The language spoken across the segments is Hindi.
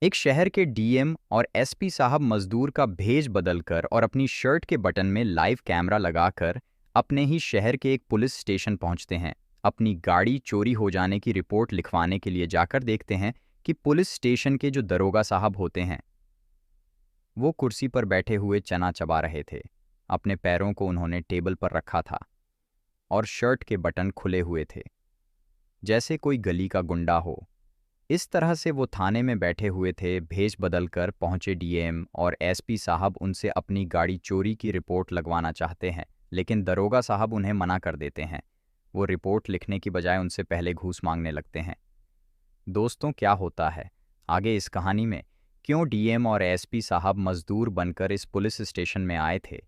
एक शहर के डीएम और एसपी साहब मजदूर का भेष बदलकर और अपनी शर्ट के बटन में लाइव कैमरा लगाकर अपने ही शहर के एक पुलिस स्टेशन पहुंचते हैं। अपनी गाड़ी चोरी हो जाने की रिपोर्ट लिखवाने के लिए जाकर देखते हैं कि पुलिस स्टेशन के जो दरोगा साहब होते हैं वो कुर्सी पर बैठे हुए चना चबा रहे थे। अपने पैरों को उन्होंने टेबल पर रखा था और शर्ट के बटन खुले हुए थे, जैसे कोई गली का गुंडा हो। इस तरह से वो थाने में बैठे हुए थे। भेष बदलकर पहुंचे डीएम और एसपी साहब उनसे अपनी गाड़ी चोरी की रिपोर्ट लगवाना चाहते हैं, लेकिन दरोगा साहब उन्हें मना कर देते हैं। वो रिपोर्ट लिखने की बजाय उनसे पहले घूस मांगने लगते हैं। दोस्तों, क्या होता है आगे इस कहानी में? क्यों डीएम और एसपी साहब मजदूर बनकर इस पुलिस स्टेशन में आए थे?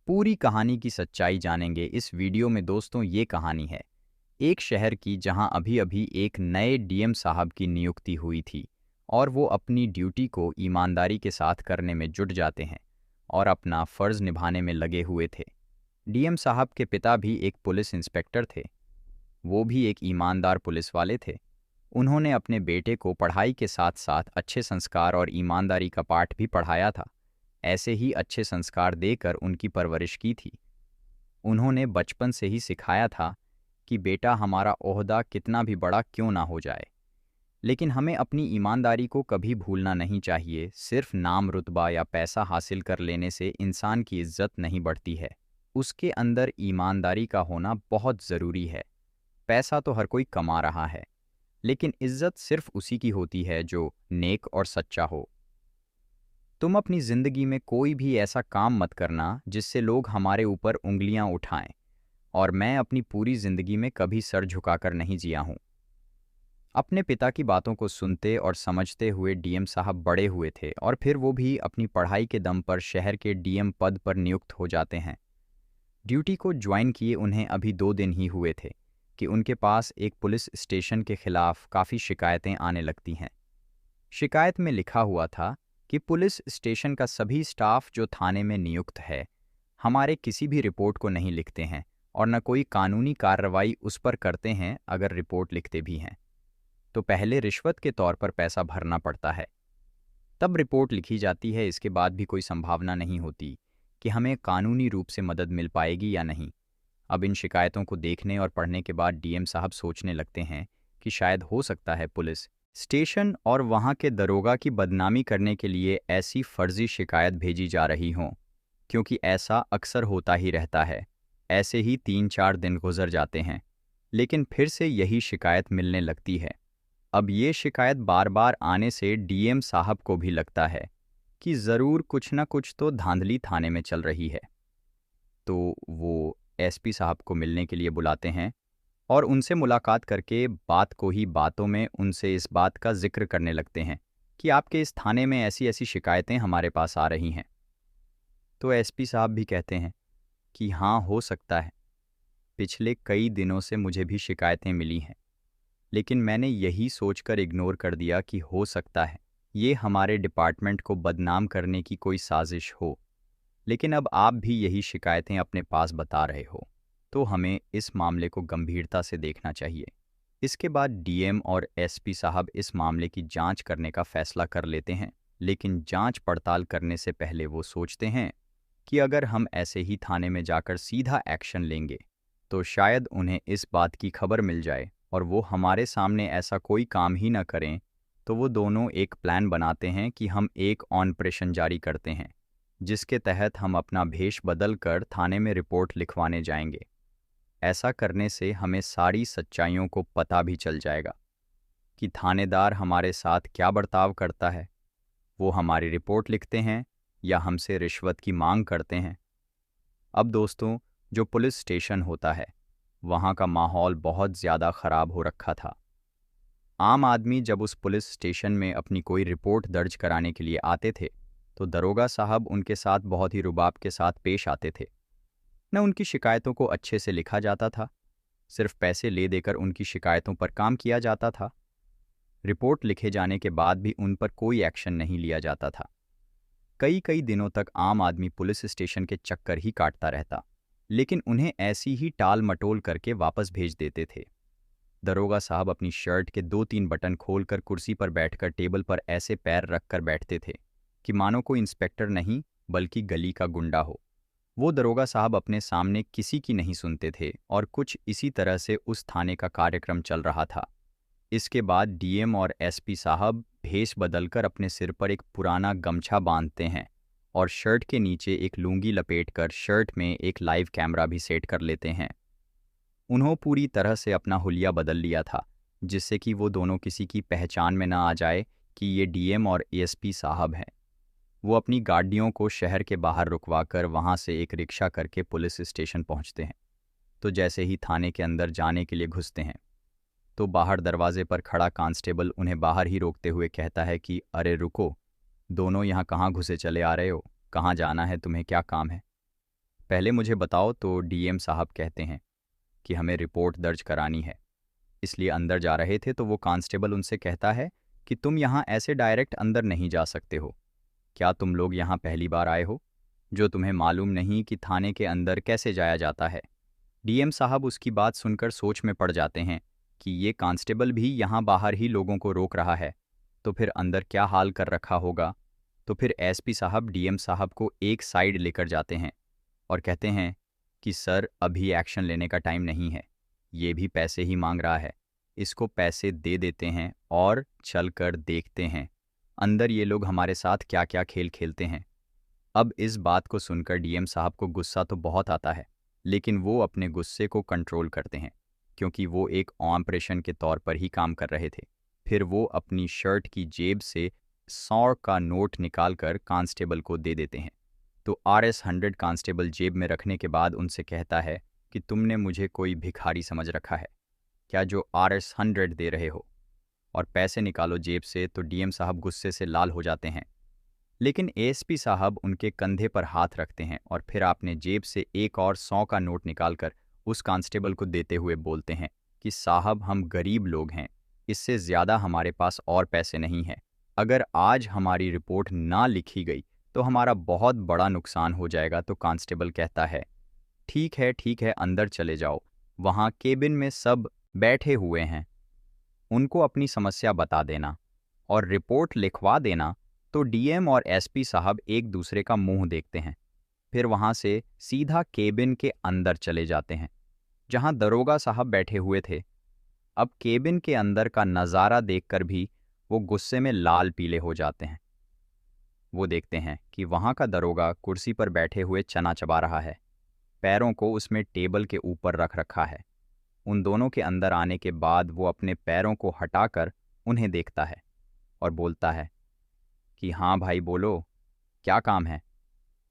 पूरी कहानी की सच्चाई जानेंगे इस वीडियो में। दोस्तों, ये कहानी है एक शहर की जहां अभी अभी एक नए डीएम साहब की नियुक्ति हुई थी और वो अपनी ड्यूटी को ईमानदारी के साथ करने में जुट जाते हैं और अपना फ़र्ज़ निभाने में लगे हुए थे। डीएम साहब के पिता भी एक पुलिस इंस्पेक्टर थे। वो भी एक ईमानदार पुलिस वाले थे। उन्होंने अपने बेटे को पढ़ाई के साथ साथ अच्छे संस्कार और ईमानदारी का पाठ भी पढ़ाया था। ऐसे ही अच्छे संस्कार देकर उनकी परवरिश की थी। उन्होंने बचपन से ही सिखाया था कि बेटा, हमारा ओहदा कितना भी बड़ा क्यों ना हो जाए, लेकिन हमें अपनी ईमानदारी को कभी भूलना नहीं चाहिए। सिर्फ नाम, रुतबा या पैसा हासिल कर लेने से इंसान की इज्जत नहीं बढ़ती है। उसके अंदर ईमानदारी का होना बहुत ज़रूरी है। पैसा तो हर कोई कमा रहा है, लेकिन इज्जत सिर्फ उसी की होती है जो नेक और सच्चा हो। तुम अपनी ज़िंदगी में कोई भी ऐसा काम मत करना जिससे लोग हमारे ऊपर उंगलियां उठाएं। और मैं अपनी पूरी ज़िंदगी में कभी सर झुकाकर नहीं जिया हूँ। अपने पिता की बातों को सुनते और समझते हुए डीएम साहब बड़े हुए थे और फिर वो भी अपनी पढ़ाई के दम पर शहर के डीएम पद पर नियुक्त हो जाते हैं। ड्यूटी को ज्वाइन किए उन्हें अभी 2 दिन ही हुए थे कि उनके पास एक पुलिस स्टेशन के खिलाफ काफ़ी शिकायतें आने लगती हैं। शिकायत में लिखा हुआ था कि पुलिस स्टेशन का सभी स्टाफ जो थाने में नियुक्त है, हमारे किसी भी रिपोर्ट को नहीं लिखते हैं और न कोई कानूनी कार्रवाई उस पर करते हैं। अगर रिपोर्ट लिखते भी हैं तो पहले रिश्वत के तौर पर पैसा भरना पड़ता है, तब रिपोर्ट लिखी जाती है। इसके बाद भी कोई संभावना नहीं होती कि हमें कानूनी रूप से मदद मिल पाएगी या नहीं। अब इन शिकायतों को देखने और पढ़ने के बाद डीएम साहब सोचने लगते हैं कि शायद हो सकता है पुलिस स्टेशन और वहाँ के दरोगा की बदनामी करने के लिए ऐसी फर्जी शिकायत भेजी जा रही हों, क्योंकि ऐसा अक्सर होता ही रहता है। ऐसे ही 3-4 दिन गुजर जाते हैं, लेकिन फिर से यही शिकायत मिलने लगती है। अब ये शिकायत बार बार आने से डीएम साहब को भी लगता है कि ज़रूर कुछ न कुछ तो धांधली थाने में चल रही है। तो वो एसपी साहब को मिलने के लिए बुलाते हैं और उनसे मुलाकात करके बात को ही बातों में उनसे इस बात का जिक्र करने लगते हैं कि आपके इस थाने में ऐसी ऐसी शिकायतें हमारे पास आ रही हैं। तो एसपी साहब भी कहते हैं कि हाँ, हो सकता है। पिछले कई दिनों से मुझे भी शिकायतें मिली हैं, लेकिन मैंने यही सोचकर इग्नोर कर दिया कि हो सकता है ये हमारे डिपार्टमेंट को बदनाम करने की कोई साजिश हो। लेकिन अब आप भी यही शिकायतें अपने पास बता रहे हो, तो हमें इस मामले को गंभीरता से देखना चाहिए। इसके बाद डीएम और एसपी साहब इस मामले की जांच करने का फैसला कर लेते हैं, लेकिन जांच पड़ताल करने से पहले वो सोचते हैं कि अगर हम ऐसे ही थाने में जाकर सीधा एक्शन लेंगे तो शायद उन्हें इस बात की खबर मिल जाए और वो हमारे सामने ऐसा कोई काम ही न करें। तो वो दोनों एक प्लान बनाते हैं कि हम एक ऑपरेशन जारी करते हैं, जिसके तहत हम अपना भेष बदल कर थाने में रिपोर्ट लिखवाने जाएंगे। ऐसा करने से हमें सारी सच्चाइयों को पता भी चल जाएगा कि थानेदार हमारे साथ क्या बर्ताव करता है। वो हमारी रिपोर्ट लिखते हैं या हमसे रिश्वत की मांग करते हैं। अब दोस्तों, जो पुलिस स्टेशन होता है, वहाँ का माहौल बहुत ज़्यादा ख़राब हो रखा था। आम आदमी जब उस पुलिस स्टेशन में अपनी कोई रिपोर्ट दर्ज कराने के लिए आते थे तो दरोगा साहब उनके साथ बहुत ही रुबाब के साथ पेश आते थे। न उनकी शिकायतों को अच्छे से लिखा जाता था, सिर्फ पैसे ले देकर उनकी शिकायतों पर काम किया जाता था। रिपोर्ट लिखे जाने के बाद भी उन पर कोई एक्शन नहीं लिया जाता था। कई कई दिनों तक आम आदमी पुलिस स्टेशन के चक्कर ही काटता रहता, लेकिन उन्हें ऐसी ही टाल मटोल करके वापस भेज देते थे। दरोगा साहब अपनी शर्ट के 2-3 बटन खोलकर कुर्सी पर बैठकर टेबल पर ऐसे पैर रखकर बैठते थे कि मानो कोई इंस्पेक्टर नहीं बल्कि गली का गुंडा हो। वो दरोगा साहब अपने सामने किसी की नहीं सुनते थे और कुछ इसी तरह से उस थाने का कार्यक्रम चल रहा था। इसके बाद डीएम और एसपी साहब भेष बदलकर अपने सिर पर एक पुराना गमछा बांधते हैं और शर्ट के नीचे एक लुंगी लपेटकर शर्ट में एक लाइव कैमरा भी सेट कर लेते हैं। उन्होंने पूरी तरह से अपना हुलिया बदल लिया था, जिससे कि वो दोनों किसी की पहचान में ना आ जाए कि ये डीएम और एएसपी साहब हैं। वो अपनी गाड़ियों को शहर के बाहर रुकवाकर वहाँ से एक रिक्शा करके पुलिस स्टेशन पहुँचते हैं। तो जैसे ही थाने के अंदर जाने के लिए घुसते हैं तो बाहर दरवाजे पर खड़ा कांस्टेबल उन्हें बाहर ही रोकते हुए कहता है कि अरे रुको, दोनों यहाँ कहाँ घुसे चले आ रहे हो? कहाँ जाना है तुम्हें? क्या काम है? पहले मुझे बताओ। तो डीएम साहब कहते हैं कि हमें रिपोर्ट दर्ज करानी है, इसलिए अंदर जा रहे थे। तो वो कांस्टेबल उनसे कहता है कि तुम यहाँ ऐसे डायरेक्ट अंदर नहीं जा सकते हो। क्या तुम लोग यहाँ पहली बार आए हो जो तुम्हें मालूम नहीं कि थाने के अंदर कैसे जाया जाता है? डीएम साहब उसकी बात सुनकर सोच में पड़ जाते हैं कि ये कांस्टेबल भी यहाँ बाहर ही लोगों को रोक रहा है, तो फिर अंदर क्या हाल कर रखा होगा। तो फिर एसपी साहब डीएम साहब को एक साइड लेकर जाते हैं और कहते हैं कि सर, अभी एक्शन लेने का टाइम नहीं है, ये भी पैसे ही मांग रहा है, इसको पैसे दे देते हैं और चल कर देखते हैं अंदर ये लोग हमारे साथ क्या क्या खेल खेलते हैं। अब इस बात को सुनकर डीएम साहब को गुस्सा तो बहुत आता है, लेकिन वो अपने गुस्से को कंट्रोल करते हैं क्योंकि वो एक ऑपरेशन के तौर पर ही काम कर रहे थे। फिर वो अपनी शर्ट की जेब से 100 का नोट निकालकर कांस्टेबल को दे देते हैं। तो RS-100 कांस्टेबल जेब में रखने के बाद उनसे कहता है कि तुमने मुझे कोई भिखारी समझ रखा है क्या जो RS-100 दे रहे हो, और पैसे निकालो जेब से। तो डीएम साहब गुस्से से लाल हो जाते हैं, लेकिन एएसपी साहब उनके कंधे पर हाथ रखते हैं और फिर अपने जेब से एक और 100 का नोट निकालकर उस कांस्टेबल को देते हुए बोलते हैं कि साहब, हम गरीब लोग हैं, इससे ज़्यादा हमारे पास और पैसे नहीं हैं। अगर आज हमारी रिपोर्ट ना लिखी गई तो हमारा बहुत बड़ा नुकसान हो जाएगा। तो कांस्टेबल कहता है ठीक है, अंदर चले जाओ, वहाँ केबिन में सब बैठे हुए हैं, उनको अपनी समस्या बता देना और रिपोर्ट लिखवा देना। तो डीएम और एसपी साहब एक दूसरे का मुंह देखते हैं, फिर वहाँ से सीधा केबिन के अंदर चले जाते हैं जहाँ दरोगा साहब बैठे हुए थे। अब केबिन के अंदर का नज़ारा देखकर भी वो गुस्से में लाल पीले हो जाते हैं। वो देखते हैं कि वहाँ का दरोगा कुर्सी पर बैठे हुए चना चबा रहा है, पैरों को उसमें टेबल के ऊपर रख रखा है। उन दोनों के अंदर आने के बाद वो अपने पैरों को हटाकर उन्हें देखता है और बोलता है कि हाँ भाई बोलो, क्या काम है,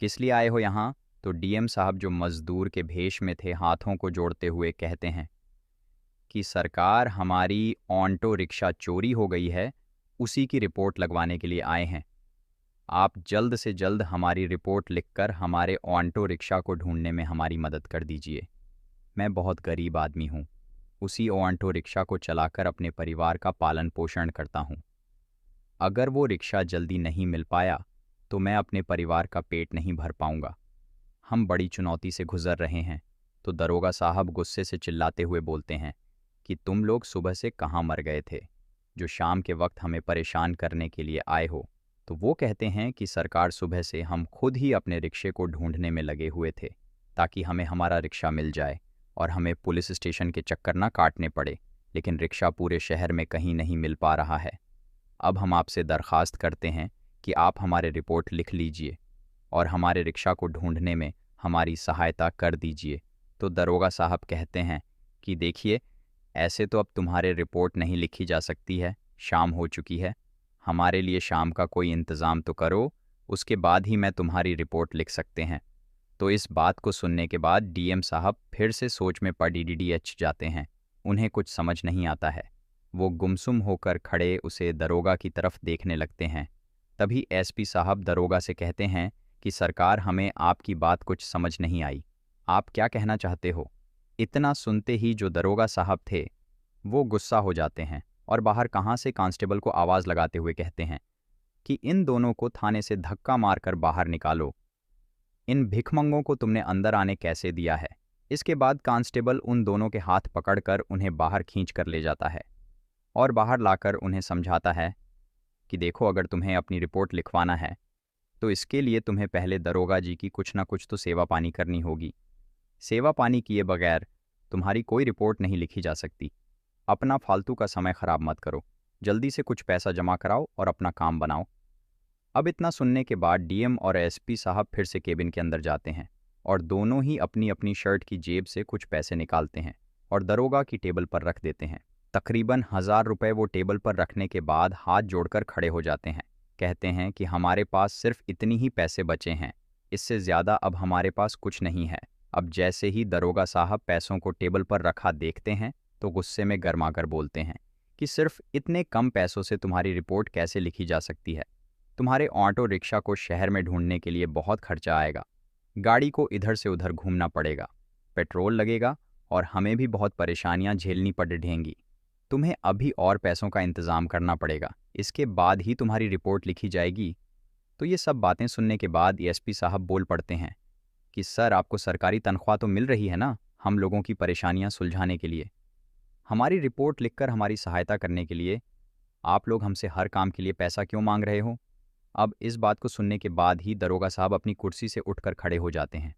किस लिए आए हो यहाँ? तो डीएम साहब जो मजदूर के भेष में थे हाथों को जोड़ते हुए कहते हैं कि सरकार, हमारी ऑटो रिक्शा चोरी हो गई है, उसी की रिपोर्ट लगवाने के लिए आए हैं। आप जल्द से जल्द हमारी रिपोर्ट लिखकर हमारे ऑटो रिक्शा को ढूंढने में हमारी मदद कर दीजिए। मैं बहुत गरीब आदमी हूँ, उसी ऑटो रिक्शा को चलाकर अपने परिवार का पालन पोषण करता हूँ। अगर वो रिक्शा जल्दी नहीं मिल पाया तो मैं अपने परिवार का पेट नहीं भर पाऊंगा। हम बड़ी चुनौती से गुजर रहे हैं। तो दरोगा साहब गुस्से से चिल्लाते हुए बोलते हैं कि तुम लोग सुबह से कहाँ मर गए थे जो शाम के वक्त हमें परेशान करने के लिए आए हो? तो वो कहते हैं कि सरकार, सुबह से हम खुद ही अपने रिक्शे को ढूंढने में लगे हुए थे ताकि हमें हमारा रिक्शा मिल जाए और हमें पुलिस स्टेशन के चक्कर ना काटने पड़े, लेकिन रिक्शा पूरे शहर में कहीं नहीं मिल पा रहा है। अब हम आपसे दरख्वास्त करते हैं कि आप हमारे रिपोर्ट लिख लीजिए और हमारे रिक्शा को ढूंढने में हमारी सहायता कर दीजिए। तो दरोगा साहब कहते हैं कि देखिए, ऐसे तो अब तुम्हारे रिपोर्ट नहीं लिखी जा सकती है, शाम हो चुकी है, हमारे लिए शाम का कोई इंतज़ाम तो करो, उसके बाद ही मैं तुम्हारी रिपोर्ट लिख सकते हैं। तो इस बात को सुनने के बाद डीएम साहब फिर से सोच में पड़ीडीएच जाते हैं। उन्हें कुछ समझ नहीं आता है। वो गुमसुम होकर खड़े उसे दरोगा की तरफ देखने लगते हैं। तभी एसपी साहब दरोगा से कहते हैं कि सरकार, हमें आपकी बात कुछ समझ नहीं आई, आप क्या कहना चाहते हो? इतना सुनते ही जो दरोगा साहब थे वो गुस्सा हो जाते हैं और बाहर कहाँ से कांस्टेबल को आवाज़ लगाते हुए कहते हैं कि इन दोनों को थाने से धक्का मारकर बाहर निकालो। इन भिखमंगों को तुमने अंदर आने कैसे दिया है? इसके बाद कांस्टेबल उन दोनों के हाथ पकड़कर उन्हें बाहर खींच कर ले जाता है और बाहर लाकर उन्हें समझाता है कि देखो, अगर तुम्हें अपनी रिपोर्ट लिखवाना है तो इसके लिए तुम्हें पहले दरोगा जी की कुछ ना कुछ तो सेवा पानी करनी होगी। सेवा पानी किए बगैर तुम्हारी कोई रिपोर्ट नहीं लिखी जा सकती। अपना फालतू का समय खराब मत करो, जल्दी से कुछ पैसा जमा कराओ और अपना काम बनाओ। अब इतना सुनने के बाद डीएम और एसपी साहब फिर से केबिन के अंदर जाते हैं और दोनों ही अपनी अपनी शर्ट की जेब से कुछ पैसे निकालते हैं और दरोगा की टेबल पर रख देते हैं। तकरीबन 1000 रुपये वो टेबल पर रखने के बाद हाथ जोड़कर खड़े हो जाते हैं। कहते हैं कि हमारे पास सिर्फ इतनी ही पैसे बचे हैं, इससे ज़्यादा अब हमारे पास कुछ नहीं है। अब जैसे ही दरोगा साहब पैसों को टेबल पर रखा देखते हैं तो गुस्से में गर्माकर बोलते हैं कि सिर्फ इतने कम पैसों से तुम्हारी रिपोर्ट कैसे लिखी जा सकती है। तुम्हारे ऑटो रिक्शा को शहर में ढूंढने के लिए बहुत खर्चा आएगा, गाड़ी को इधर से उधर घूमना पड़ेगा, पेट्रोल लगेगा और हमें भी बहुत परेशानियां झेलनी पड़ेंगी। तुम्हें अभी और पैसों का इंतज़ाम करना पड़ेगा, इसके बाद ही तुम्हारी रिपोर्ट लिखी जाएगी। तो ये सब बातें सुनने के बाद एसपी साहब बोल पड़ते हैं कि सर, आपको सरकारी तनख्वाह तो मिल रही है ना हम लोगों की परेशानियां सुलझाने के लिए। हमारी रिपोर्ट लिखकर हमारी सहायता करने के लिए आप लोग हमसे हर काम के लिए पैसा क्यों मांग रहे हो? अब इस बात को सुनने के बाद ही दरोगा साहब अपनी कुर्सी से उठकर खड़े हो जाते हैं।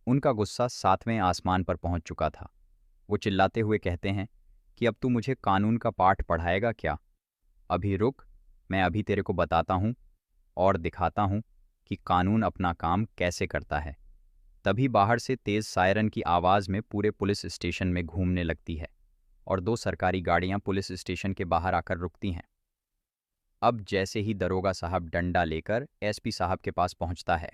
उनका गुस्सा 7वें आसमान पर पहुंच चुका था। वो चिल्लाते हुए कहते हैं कि अब तू मुझे कानून का पाठ पढ़ाएगा क्या? अभी रुक, मैं अभी तेरे को बताता हूँ और दिखाता हूँ कि कानून अपना काम कैसे करता है। तभी बाहर से तेज़ सायरन की आवाज़ में पूरे पुलिस स्टेशन में घूमने लगती है और 2 सरकारी गाड़ियाँ पुलिस स्टेशन के बाहर आकर रुकती हैं। अब जैसे ही दरोगा साहब डंडा लेकर एसपी साहब के पास पहुंचता है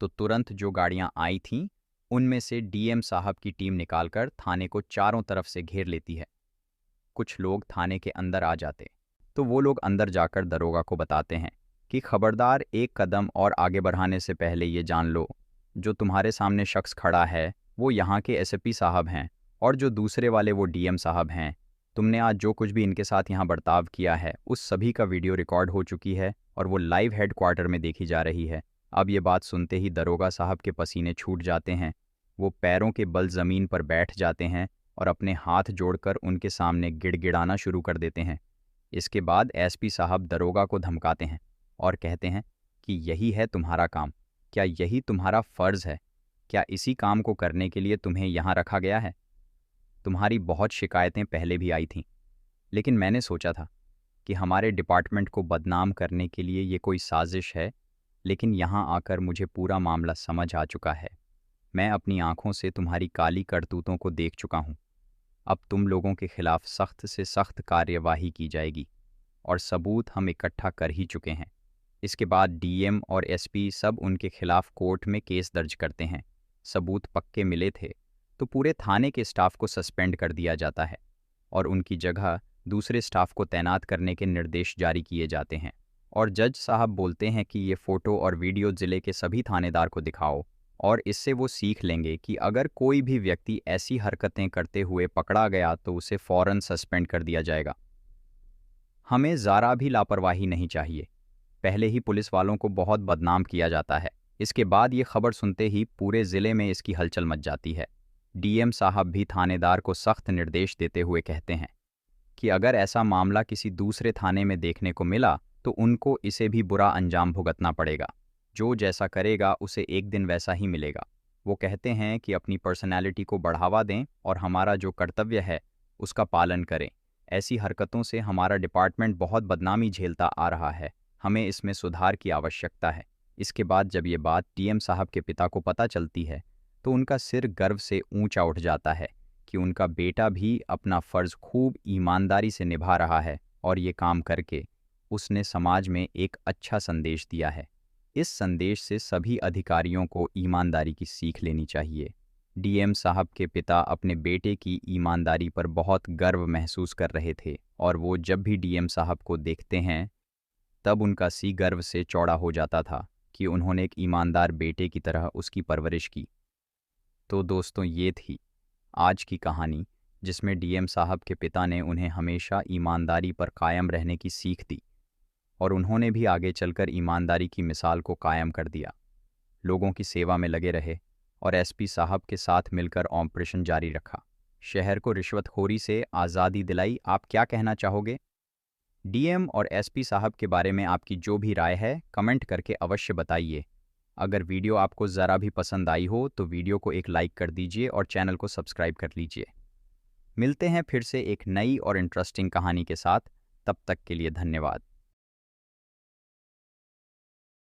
तो तुरंत जो गाड़ियां आई थीं उनमें से डीएम साहब की टीम निकालकर थाने को चारों तरफ से घेर लेती है। कुछ लोग थाने के अंदर आ जाते तो वो लोग अंदर जाकर दरोगा को बताते हैं कि खबरदार, एक कदम और आगे बढ़ाने से पहले ये जान लो, जो तुम्हारे सामने शख्स खड़ा है वो यहाँ के एसपी साहब हैं और जो दूसरे वाले वो डीएम साहब हैं। तुमने आज जो कुछ भी इनके साथ यहाँ बर्ताव किया है उस सभी का वीडियो रिकॉर्ड हो चुकी है और वो लाइव हेडक्वार्टर में देखी जा रही है। अब ये बात सुनते ही दरोगा साहब के पसीने छूट जाते हैं। वो पैरों के बल ज़मीन पर बैठ जाते हैं और अपने हाथ जोड़कर उनके सामने गिड़गिड़ाना शुरू कर देते हैं। इसके बाद एसपी साहब दरोगा को धमकाते हैं और कहते हैं कि यही है तुम्हारा काम, क्या यही तुम्हारा फ़र्ज़ है? क्या इसी काम को करने के लिए तुम्हें यहाँ रखा गया है? तुम्हारी बहुत शिकायतें पहले भी आई थीं, लेकिन मैंने सोचा था कि हमारे डिपार्टमेंट को बदनाम करने के लिए ये कोई साजिश है, लेकिन यहाँ आकर मुझे पूरा मामला समझ आ चुका है। मैं अपनी आंखों से तुम्हारी काली करतूतों को देख चुका हूँ। अब तुम लोगों के खिलाफ सख्त से सख्त कार्यवाही की जाएगी और सबूत हम इकट्ठा कर ही चुके हैं। इसके बाद डीएम और एसपी सब उनके खिलाफ कोर्ट में केस दर्ज करते हैं। सबूत पक्के मिले थे तो पूरे थाने के स्टाफ को सस्पेंड कर दिया जाता है और उनकी जगह दूसरे स्टाफ को तैनात करने के निर्देश जारी किए जाते हैं। और जज साहब बोलते हैं कि ये फ़ोटो और वीडियो ज़िले के सभी थानेदार को दिखाओ और इससे वो सीख लेंगे कि अगर कोई भी व्यक्ति ऐसी हरकतें करते हुए पकड़ा गया तो उसे फ़ौरन सस्पेंड कर दिया जाएगा। हमें ज़रा भी लापरवाही नहीं चाहिए। पहले ही पुलिस वालों को बहुत बदनाम किया जाता है। इसके बाद ये खबर सुनते ही पूरे ज़िले में इसकी हलचल मच जाती है। डीएम साहब भी थानेदार को सख्त निर्देश देते हुए कहते हैं कि अगर ऐसा मामला किसी दूसरे थाने में देखने को मिला तो उनको इसे भी बुरा अंजाम भुगतना पड़ेगा। जो जैसा करेगा उसे एक दिन वैसा ही मिलेगा। वो कहते हैं कि अपनी पर्सनैलिटी को बढ़ावा दें और हमारा जो कर्तव्य है उसका पालन करें। ऐसी हरकतों से हमारा डिपार्टमेंट बहुत बदनामी झेलता आ रहा है, हमें इसमें सुधार की आवश्यकता है। इसके बाद जब ये बात डीएम साहब के पिता को पता चलती है तो उनका सिर गर्व से ऊंचा उठ जाता है कि उनका बेटा भी अपना फ़र्ज़ खूब ईमानदारी से निभा रहा है और ये काम करके उसने समाज में एक अच्छा संदेश दिया है। इस संदेश से सभी अधिकारियों को ईमानदारी की सीख लेनी चाहिए। डीएम साहब के पिता अपने बेटे की ईमानदारी पर बहुत गर्व महसूस कर रहे थे और वो जब भी डीएम साहब को देखते हैं तब उनका सी गर्व से चौड़ा हो जाता था कि उन्होंने एक ईमानदार बेटे की तरह उसकी परवरिश की। तो दोस्तों, ये थी आज की कहानी जिसमें डीएम साहब के पिता ने उन्हें हमेशा ईमानदारी पर कायम रहने की सीख दी और उन्होंने भी आगे चलकर ईमानदारी की मिसाल को कायम कर दिया। लोगों की सेवा में लगे रहे और एसपी साहब के साथ मिलकर ऑपरेशन जारी रखा, शहर को रिश्वतखोरी से आज़ादी दिलाई। आप क्या कहना चाहोगे? डीएम और एसपी साहब के बारे में आपकी जो भी राय है कमेंट करके अवश्य बताइए। अगर वीडियो आपको ज़रा भी पसंद आई हो तो वीडियो को एक लाइक कर दीजिए और चैनल को सब्सक्राइब कर लीजिए। मिलते हैं फिर से एक नई और इंटरेस्टिंग कहानी के साथ। तब तक के लिए धन्यवाद।